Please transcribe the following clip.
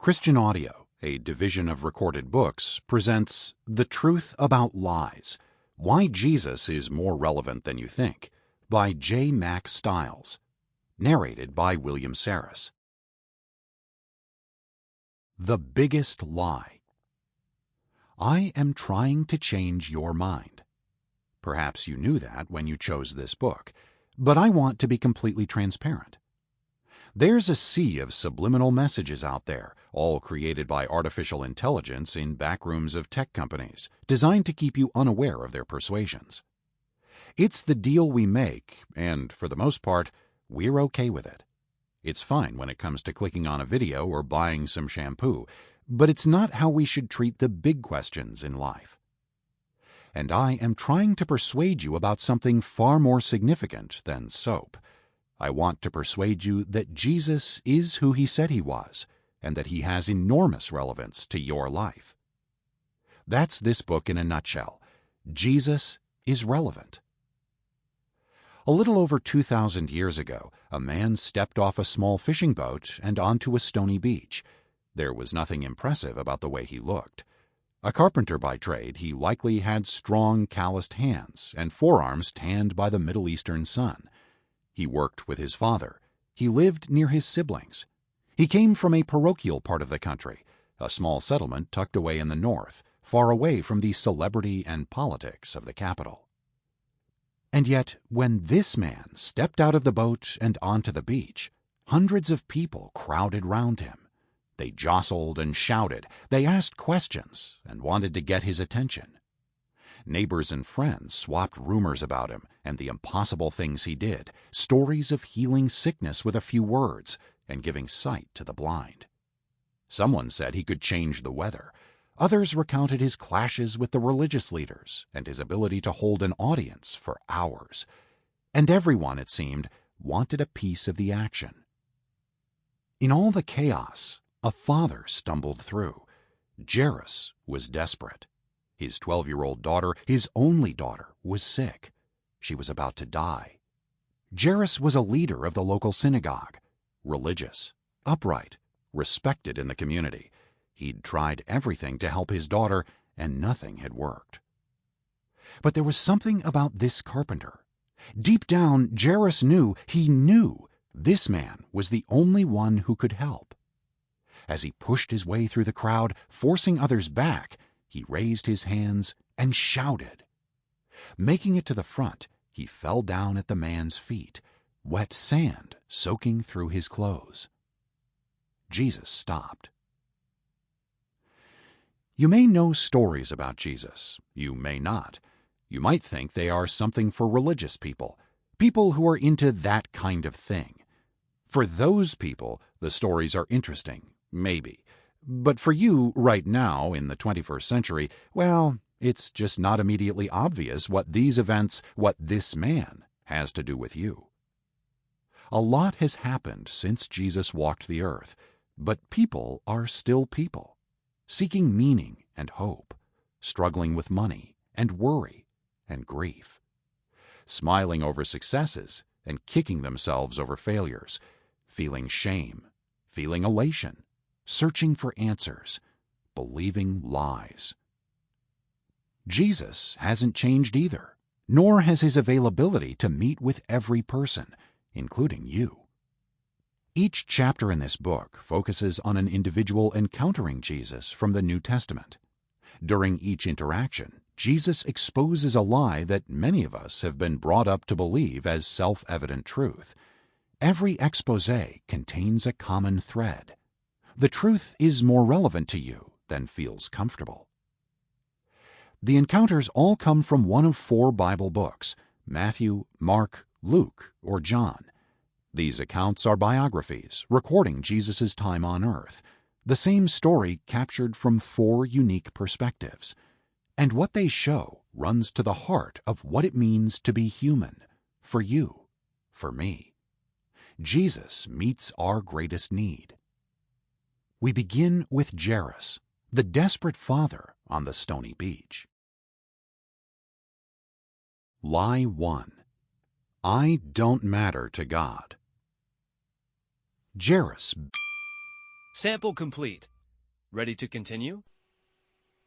Christian Audio, a division of Recorded Books, presents The Truth About Lies: Why Jesus is More Relevant Than You Think, by J. Mack Stiles. Narrated by William Sarris. The Biggest Lie. I am trying to change your mind. Perhaps you knew that when you chose this book, but I want to be completely transparent. There's a sea of subliminal messages out there, all created by artificial intelligence in backrooms of tech companies, designed to keep you unaware of their persuasions. It's the deal we make, and for the most part, we're okay with it. It's fine when it comes to clicking on a video or buying some shampoo, but it's not how we should treat the big questions in life. And I am trying to persuade you about something far more significant than soap. I want to persuade you that Jesus is who he said he was, and that he has enormous relevance to your life. That's this book in a nutshell. Jesus is relevant. A little over 2,000 years ago, a man stepped off a small fishing boat and onto a stony beach. There was nothing impressive about the way he looked. A carpenter by trade, he likely had strong, calloused hands and forearms tanned by the Middle Eastern sun. He worked with his father. He lived near his siblings. He came from a parochial part of the country, a small settlement tucked away in the north, far away from the celebrity and politics of the capital. And yet, when this man stepped out of the boat and onto the beach, hundreds of people crowded round him. They jostled and shouted. They asked questions and wanted to get his attention. Neighbors and friends swapped rumors about him and the impossible things he did, stories of healing sickness with a few words and giving sight to the blind. Someone said he could change the weather. Others recounted his clashes with the religious leaders and his ability to hold an audience for hours. And everyone, it seemed, wanted a piece of the action. In all the chaos, a father stumbled through. Sarris was desperate. His 12-year-old daughter, his only daughter, was sick. She was about to die. Sarris was a leader of the local synagogue, religious, upright, respected in the community. He'd tried everything to help his daughter, and nothing had worked. But there was something about this carpenter. Deep down, Sarris knew this man was the only one who could help. As he pushed his way through the crowd, forcing others back, he raised his hands and shouted. Making it to the front, he fell down at the man's feet, wet sand soaking through his clothes. Jesus stopped. You may know stories about Jesus. You may not. You might think they are something for religious people, people who are into that kind of thing. For those people, the stories are interesting, maybe. But for you, right now, in the 21st century, well, it's just not immediately obvious what these events, what this man, has to do with you. A lot has happened since Jesus walked the earth, but people are still people, seeking meaning and hope, struggling with money and worry and grief, smiling over successes and kicking themselves over failures, feeling shame, feeling elation, searching for answers, believing lies. Jesus hasn't changed either, nor has his availability to meet with every person, including you. Each chapter in this book focuses on an individual encountering Jesus from the New Testament. During each interaction, Jesus exposes a lie that many of us have been brought up to believe as self-evident truth. Every exposé contains a common thread. The truth is more relevant to you than feels comfortable. The encounters all come from one of 4 Bible books: Matthew, Mark, Luke, or John. These accounts are biographies, recording Jesus' time on earth. The same story captured from 4 unique perspectives. And what they show runs to the heart of what it means to be human, for you, for me. Jesus meets our greatest need. We begin with Sarris, the desperate father on the stony beach. Lie 1. I don't matter to God. Sarris. Sample complete. Ready to continue?